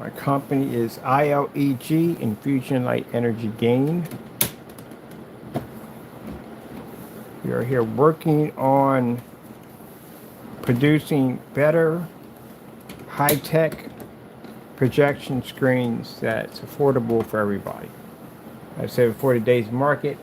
My company is ILEG, Infusion Light Energy Gain. We are here working on producing better, high-tech projection screens that's affordable for everybody. I said for today's market,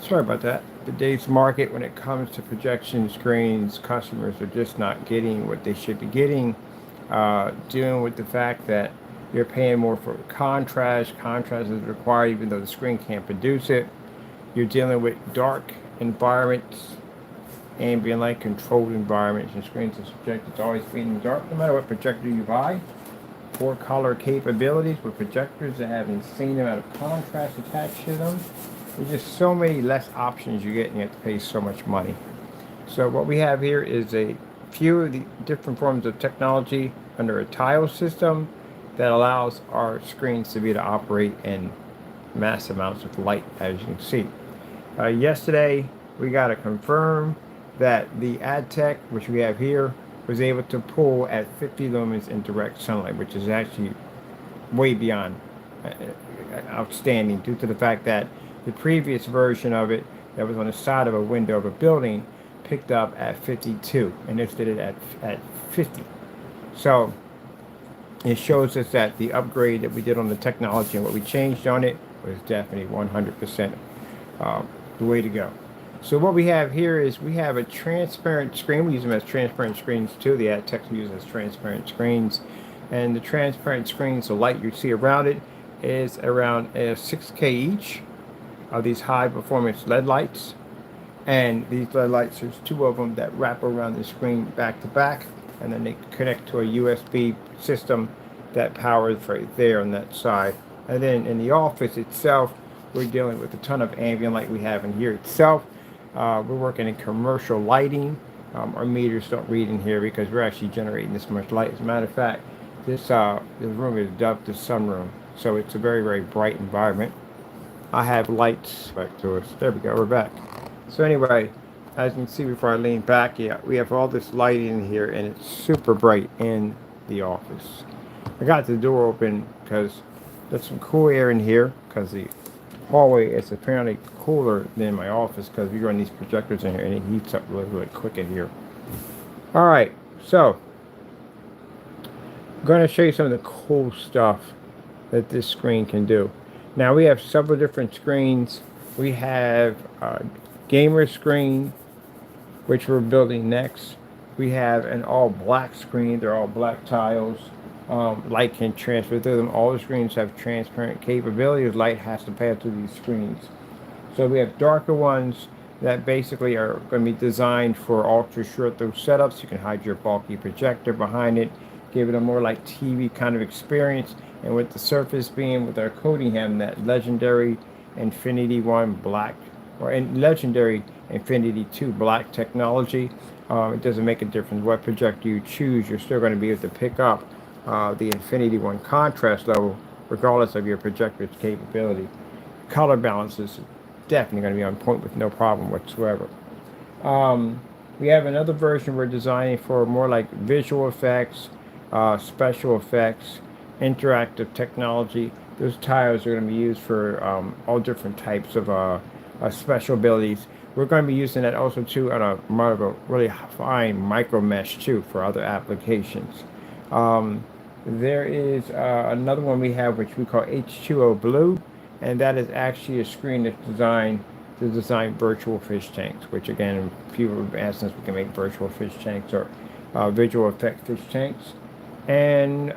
sorry about that. Today's market, when it comes to projection screens, customers are just not getting what they should be getting, dealing with the fact that you're paying more for contrast. Contrast is required even though the screen can't produce it. You're dealing with dark environments, ambient light controlled environments, and screens are subjected to always being in the dark, no matter what projector you buy. 4-color capabilities with projectors that have insane amount of contrast attached to them. There's just so many less options you get, and you have to pay so much money. So what we have here is a few of the different forms of technology under a tile system that allows our screens to be able to operate in mass amounts of light, as you can see. Yesterday, we got to confirm that the AdTech, which we have here, was able to pull at 50 lumens in direct sunlight, which is actually way beyond outstanding due to the fact that the previous version of it that was on the side of a window of a building picked up at 52, and this did it at 50. So it shows us that the upgrade that we did on the technology and what we changed on it was definitely 100% the way to go. So what we have here is we have a transparent screen. We use them as transparent screens too. The AdTech we use as transparent screens. And the transparent screens, the light you see around it is around 6K each of these high performance LED lights. And these LED lights, there's 2 of them that wrap around the screen back to back, and then they connect to a USB system that powers right there on that side. And then in the office itself, we're dealing with a ton of ambient light we have in here itself. We're working in commercial lighting. Our meters don't read in here because we're actually generating this much light. As a matter of fact, this room is dubbed the sunroom, so it's a very, very bright environment. I have lights back to us. There we go, we're back. So anyway, as you can see before I lean back, yeah, we have all this light in here, and it's super bright in the office. I got the door open because there's some cool air in here because the hallway is apparently cooler than my office because we run these projectors in here and it heats up really, really quick in here. All right, so I'm going to show you some of the cool stuff that this screen can do. Now we have several different screens. We have a gamer screen, which we're building next. We have an all black screen. They're all black tiles. Light can transfer through them. All the screens have transparent capabilities. Light has to pass through these screens. So we have darker ones that basically are going to be designed for ultra short through setups. You can hide your bulky projector behind it, give it a more like TV kind of experience. And with the surface being with our coating having that legendary Infinity 1 black or legendary Infinity 2 black technology, it doesn't make a difference what projector you choose. You're still going to be able to pick up the Infinity 1 contrast level regardless of your projector's capability. Color balance is definitely going to be on point with no problem whatsoever. We have another version we're designing for more like visual effects, special effects, interactive technology. Those tiles are going to be used for all different types of special abilities. We're going to be using that also too on a really fine micro mesh too for other applications. There is another one we have which we call H2O Blue, and that is actually a screen that's designed to design virtual fish tanks, which again, people have asked us if we can make virtual fish tanks or visual effect fish tanks. And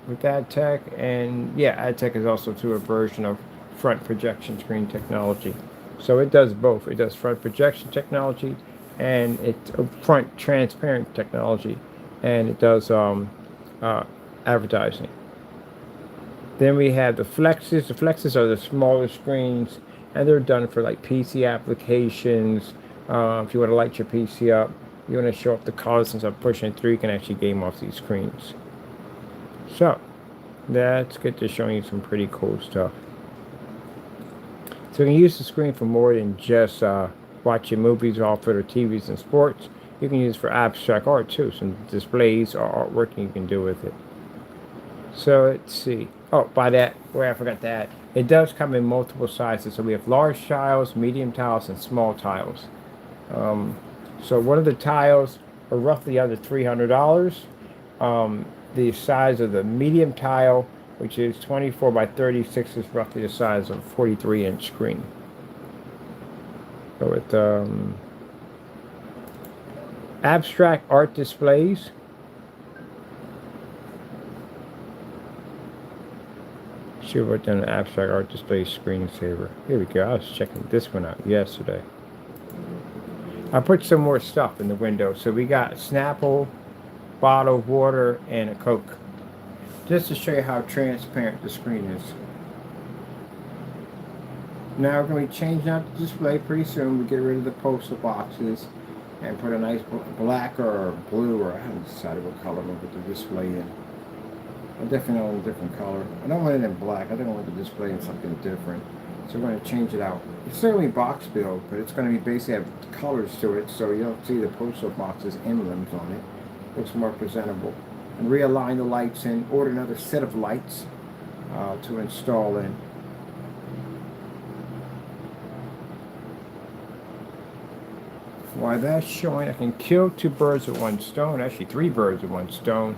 with AdTech, and yeah, AdTech is also to a version of front projection screen technology. So it does both. It does front projection technology, and it's front transparent technology, and it does advertising. Then we have the flexes. The flexes are the smaller screens, and they're done for like PC applications. If you want to light your PC up, you want to show off the colors since I'm pushing it through, you can actually game off these screens. So let's get to showing you some pretty cool stuff. So you can use the screen for more than just watching movies off it or TVs and sports. you can use it for abstract art too. Some displays or artwork you can do with it. So let's see. Oh, by that, where I forgot to add, it does come in multiple sizes. So we have large tiles, medium tiles, and small tiles. So one of the tiles are roughly under $300. The size of the medium tile, which is 24 by 36, is roughly the size of a 43-inch screen. So with abstract art displays, should have done an abstract art display screensaver. Here we go. I was checking this one out yesterday. I put some more stuff in the window. So we got Snapple, bottle of water, and a Coke. Just to show you how transparent the screen is. Now we're going to be changing out the display pretty soon. We get rid of the poster boxes and put a nice black or blue, or I haven't decided what color I'm going to put the display in. I definitely want a different color. I don't want it in black. I think I want the display in something different. So we're going to change it out. It's certainly box build, but it's going to be basically have colors to it, so you don't see the postal box's emblems on it. Looks more presentable. And realign the lights in. Order another set of lights to install in. While that's showing, I can kill 2 birds with 1 stone. Actually, 3 birds with 1 stone.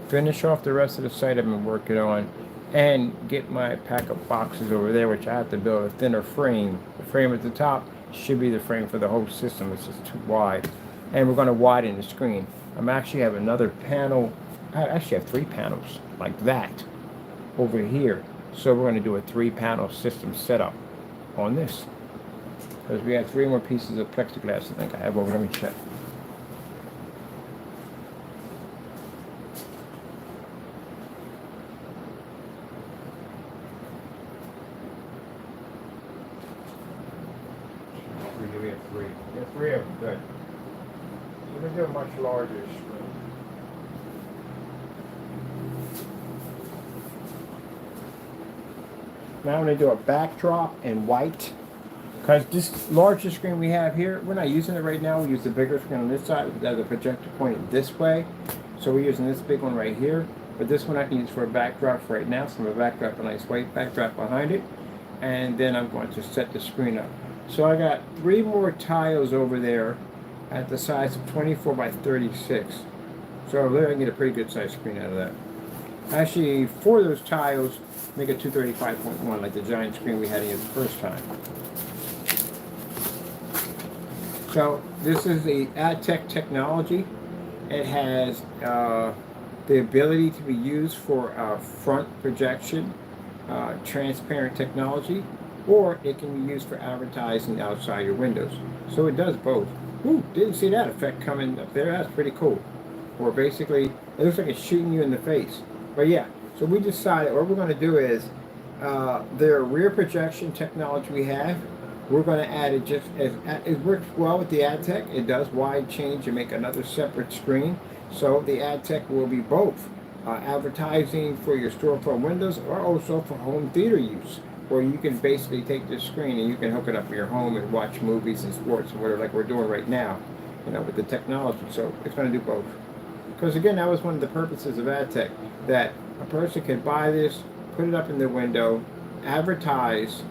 Finish off the rest of the site I've been working on, and get my pack of boxes over there, which I have to build a thinner frame. The frame at the top should be the frame for the whole system. It's just too wide. And we're going to widen the screen. I'm actually have another panel. I actually have 3 panels like that over here. So we're going to do a 3-panel system setup on this. Because we have 3 more pieces of plexiglass I think I have over. Let me check. We have 3. We have 3 of them. Good. We're going to do a much larger screen. Now I'm going to do a backdrop in white. Because this larger screen we have here, we're not using it right now. We use the bigger screen on this side. We have the projector pointed this way. So we're using this big one right here. But this one I can use for a backdrop right now. So I'm going to backdrop a nice white backdrop behind it. And then I'm going to set the screen up. So I got 3 more tiles over there at the size of 24 by 36. So there I can get a pretty good size screen out of that. Actually, 4 of those tiles make a 235.1, like the giant screen we had here the first time. So this is the AdTech technology. It has the ability to be used for front projection, transparent technology, or it can be used for advertising outside your windows. So it does both. Ooh, didn't see that effect coming up there. That's pretty cool. Or basically, it looks like it's shooting you in the face. But yeah, so we decided what we're going to do is the rear projection technology we have, we're going to add it just as it works well with the AdTech. It does wide change and make another separate screen. So the AdTech will be both advertising for your storefront windows, or also for home theater use, where you can basically take this screen and you can hook it up for your home and watch movies and sports and whatever, like we're doing right now, you know, with the technology. So it's going to do both. Because again, that was one of the purposes of AdTech, that a person could buy this, put it up in their window, advertise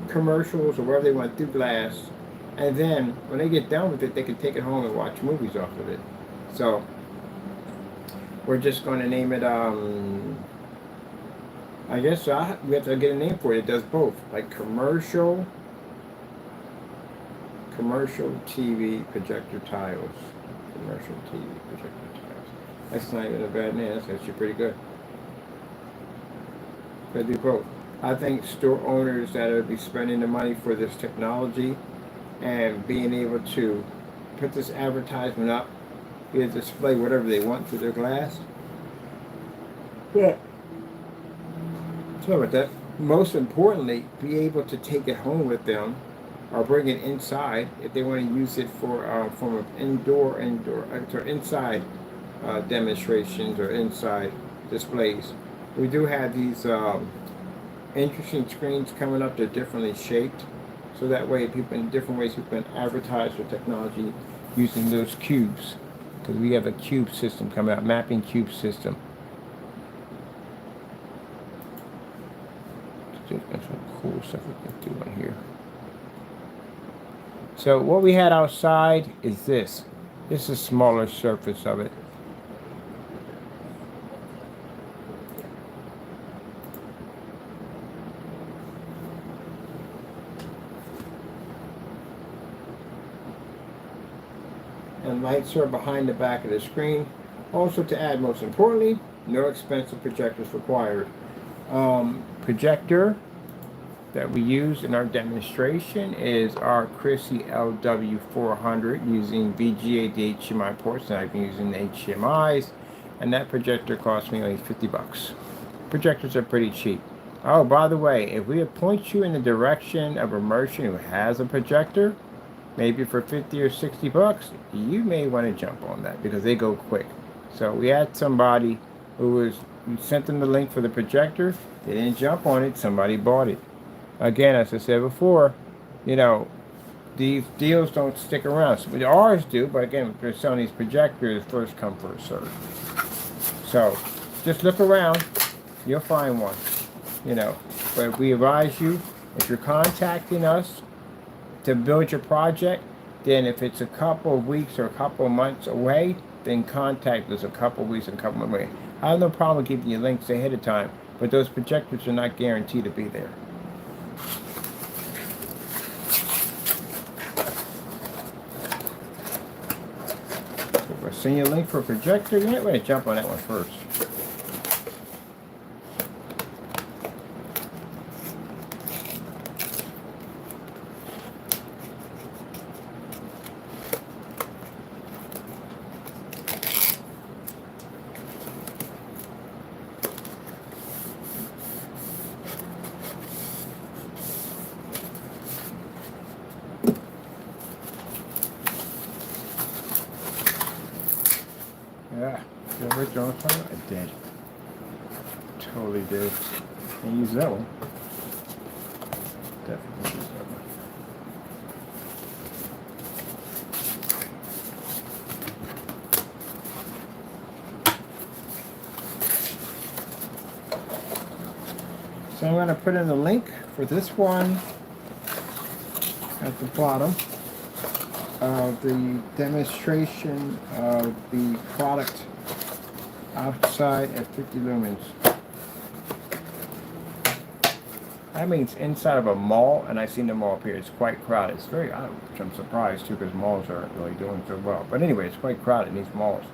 commercials or wherever they want through glass, and then when they get done with it, they can take it home and watch movies off of it. So we're just going to name it, I guess we have to get a name for it. It does both, like commercial TV projector tiles. Commercial TV projector tiles. That's not even a bad name. That's actually pretty good. They do both. I think store owners that will be spending the money for this technology and being able to put this advertisement up, be able to display whatever they want through their glass. Yeah. Sorry about that. Most importantly, be able to take it home with them or bring it inside if they want to use it for form of inside demonstrations or inside displays. We do have these interesting screens coming up. They're differently shaped, so that way people in different ways people can advertise their technology using those cubes. because we have a cube system coming out, mapping cube system. There's some cool stuff we can do on here. So what we had outside is this. This is a smaller surface of it. And lights are behind the back of the screen. Also to add, most importantly, no expensive projectors required. Projector that we use in our demonstration is our Chrissy LW400 using VGA HDMI ports, and I've been using the HDMIs, and that projector cost me only 50 bucks. Projectors are pretty cheap. Oh, by the way, if we point you in the direction of a merchant who has a projector, maybe for 50 or 60 bucks, you may want to jump on that because they go quick. So we had somebody we sent them the link for the projector, they didn't jump on it, somebody bought it. Again, as I said before, you know, these deals don't stick around. So ours do, but again, we're selling these projectors first come, first serve. So just look around, you'll find one, you know. But we advise you, if you're contacting us to build your project, then if it's a couple of weeks or a couple of months away, then contact us a couple of weeks, a couple of months away. I have no problem giving you links ahead of time, but those projectors are not guaranteed to be there. Send you a link for a projector. You might want to jump on that one first. Yeah, did I write your own phone? I did. Totally did. Can't use that one. Definitely use that one. So I'm going to put in the link for this one at the bottom of the demonstration of the product outside at 50 lumens. That means inside of a mall, and I've seen the mall up here. It's quite crowded. It's very, I'm surprised too, because malls aren't really doing so well. But anyway, it's quite crowded in these malls.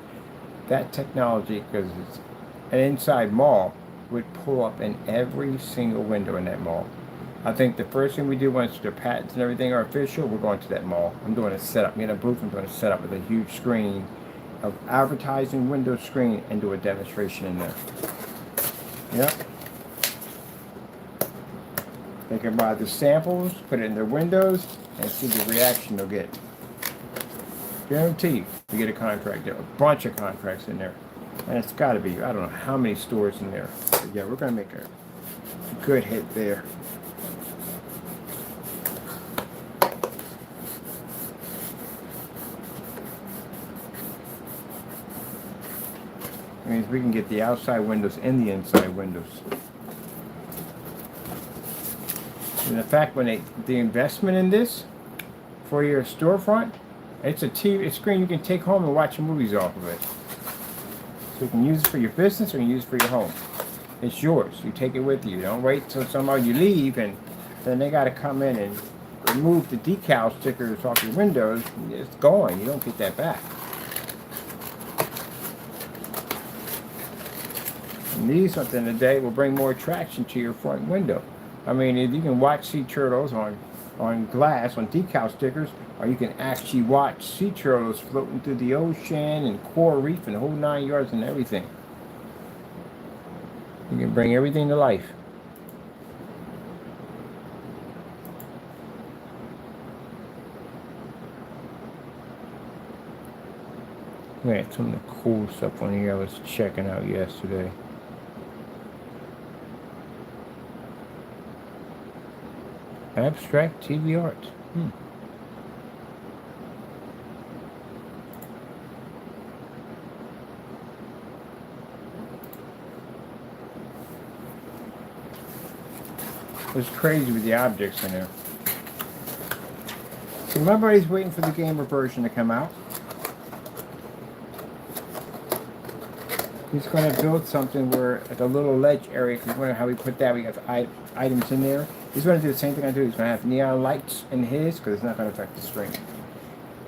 That technology, because it's an inside mall, would pull up in every single window in that mall. I think the first thing we do once the patents and everything are official, we're going to that mall. I'm doing a setup. Me and a booth, I'm doing a setup with a huge screen of advertising window screen and do a demonstration in there. Yep. They can buy the samples, put it in their windows, and see the reaction they'll get. Guaranteed you get a contract there. A bunch of contracts in there. And it's got to be, I don't know how many stores in there. But yeah, we're going to make a good hit there. That means we can get the outside windows and the inside windows. And the fact when the investment in this for your storefront, it's a TV screen you can take home and watch movies off of it. So you can use it for your business or you can use it for your home. It's yours. You take it with you. Don't wait till somehow you leave and then they got to come in and remove the decal stickers off your windows. It's gone. You don't get that back. And these, at the end of the day, will bring more attraction to your front window. I mean, if you can watch sea turtles on glass, on decal stickers, or you can actually watch sea turtles floating through the ocean and coral reef and the whole 9 yards and everything. You can bring everything to life. We had some of the cool stuff on here I was checking out yesterday. Abstract TV art. It's crazy with the objects in there. So my buddy's waiting for the gamer version to come out. He's going to build something where at the little ledge area, because you wonder how we put that, we got the items in there. He's going to do the same thing I do. He's going to have neon lights in his, because it's not going to affect the screen.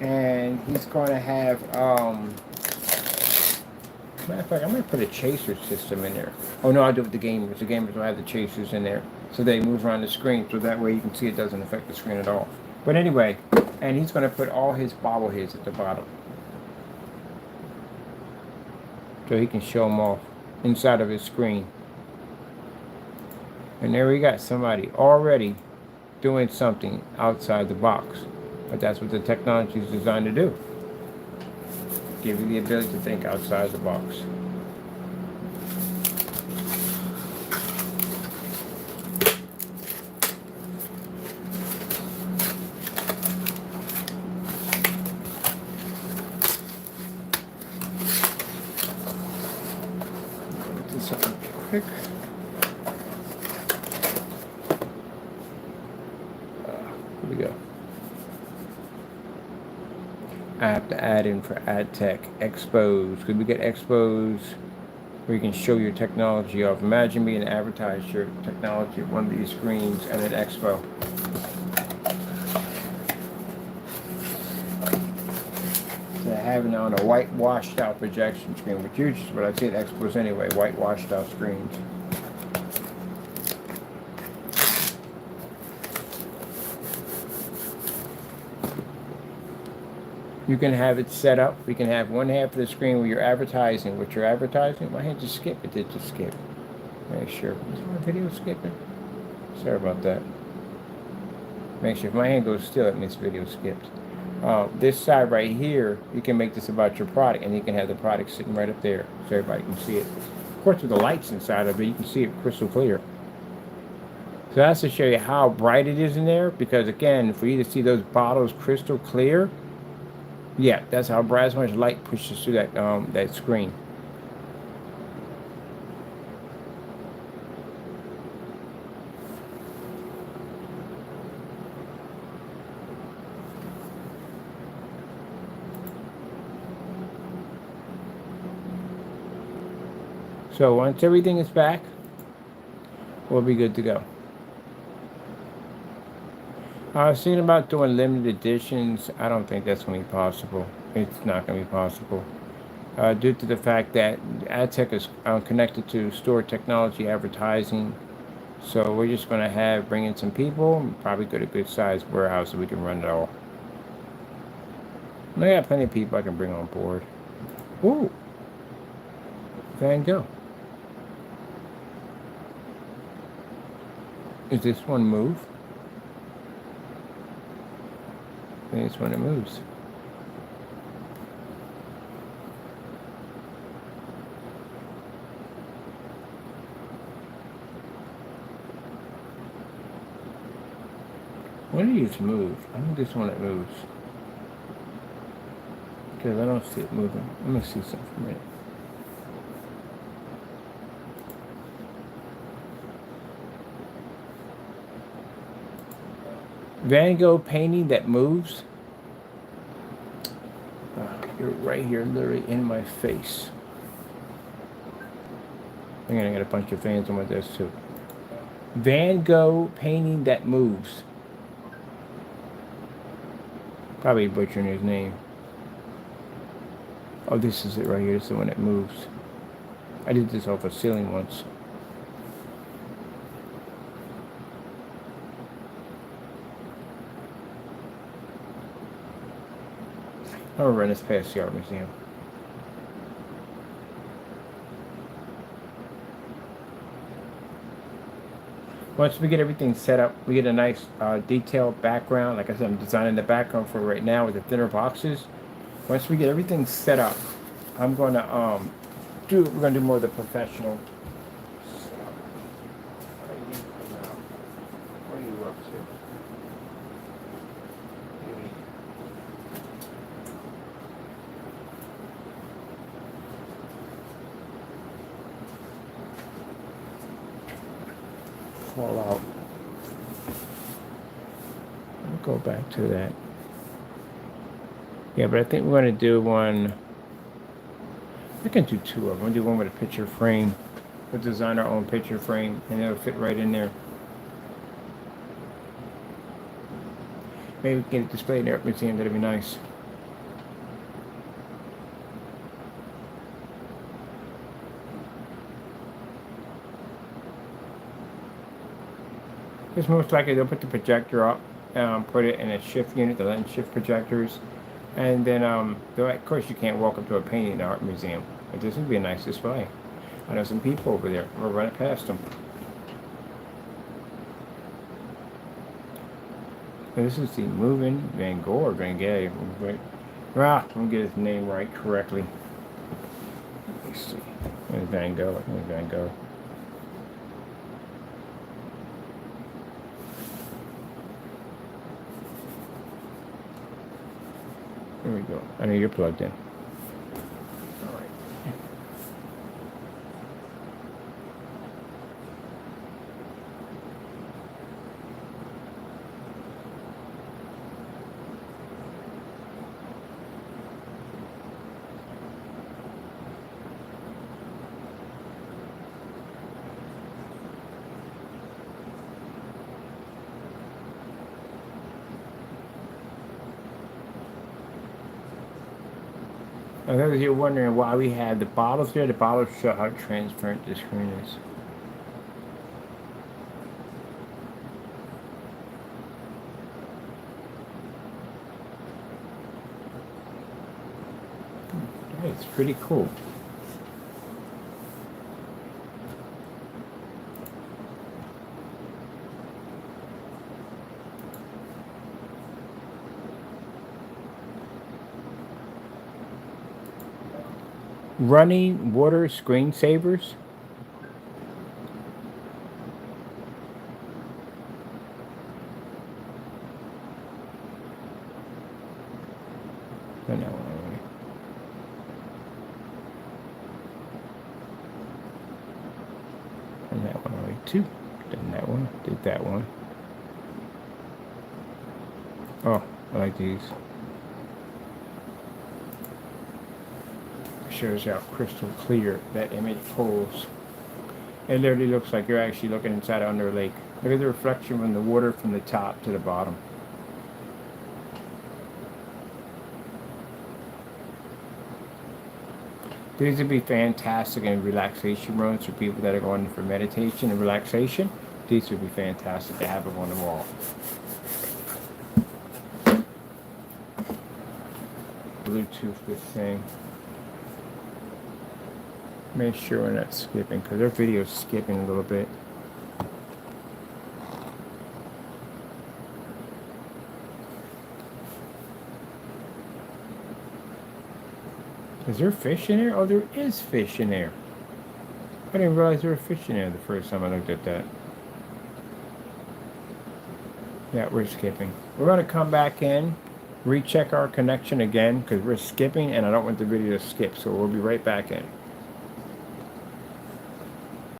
And he's going to have, matter of fact, I'm going to put a chaser system in there. Oh no, I'll do it with the gamers. The gamers will have the chasers in there, so they move around the screen, so that way you can see it doesn't affect the screen at all. But anyway, and he's going to put all his bobbleheads at the bottom, so he can show them off inside of his screen. And there we got somebody already doing something outside the box. But that's what the technology is designed to do. Give you the ability to think outside the box. Put this up quick. Here we go. I have to add in for ad tech, expose. Could we get expose where you can show your technology off? Imagine being advertised your technology at one of these screens at an expo. So having it on a white washed out projection screen, which usually is what I see at expos anyway, white washed out screens. You can have it set up. We can have one half of the screen where you're advertising what you're advertising. My hand just skipped. It did just skip. Make sure. Is my video skipping? Sorry about that. Make sure if my hand goes still, it means video skipped. This side right here, you can make this about your product, and you can have the product sitting right up there so everybody can see it. Of course, with the lights inside of it, you can see it crystal clear. So that's to show you how bright it is in there, because again, for you to see those bottles crystal clear, yeah, that's how bright, as much light pushes through that that screen. So once everything is back, we'll be good to go. I was thinking about doing limited editions. I don't think that's going to be possible. It's not going to be possible. Due to the fact that AdTech is connected to store technology advertising. So we're just going to bring in some people, and probably go to a good sized warehouse so we can run it all. And I got plenty of people I can bring on board. Ooh. Van Gogh. Is this one move? I think it's when it moves. When do these move? I think this one it moves. Because I don't see it moving. Let me see something for a minute. Van Gogh painting that moves. You're right here, literally in my face. I'm gonna get a bunch of fans on with this too. Van Gogh painting that moves. Probably butchering his name. Oh, this is it right here. This is the one that moves. I did this off a ceiling once. I'm gonna run this past the art museum. Once we get everything set up, we get a nice detailed background. Like I said, I'm designing the background for right now with the thinner boxes. Once we get everything set up, I'm gonna we're gonna do more of the professional stuff. What are you up to? Fall out. go back to that. Yeah, but I think we're going to do one. I can do two of them. I'll do one with a picture frame. We'll design our own picture frame, and it'll fit right in there. Maybe we can get it displayed in the art museum. That'd be nice. Because most likely they'll put the projector up, put it in a shift unit, the lens shift projectors, and then of course you can't walk up to a painting in the art museum, but this would be a nice display. I know some people over there. We'll run it past them. And this is the moving Van Gogh or Van Gogh. I'm gonna get his name right correctly. Let's see. There's Van Gogh. There's Van Gogh. There we go. I know you're plugged in. All right. I know you're wondering why we have the bottles here. The bottles show how transparent the screen is. It's pretty cool. Running water screensavers. Done that one already. Done that one already too. Done that one. Did that one. Oh, I like these. Shows how crystal clear that image pulls. It literally looks like you're actually looking inside under a lake. Look at the reflection from the water from the top to the bottom. These would be fantastic in relaxation rooms for people that are going for meditation and relaxation. These would be fantastic to have them on the wall. Bluetooth this thing. Make sure we're not skipping, because their video is skipping a little bit. Is there fish in there? Oh, there is fish in there. I didn't realize there were fish in there the first time I looked at that. Yeah, we're skipping. We're going to come back in, recheck our connection again, because we're skipping, and I don't want the video to skip, so we'll be right back in.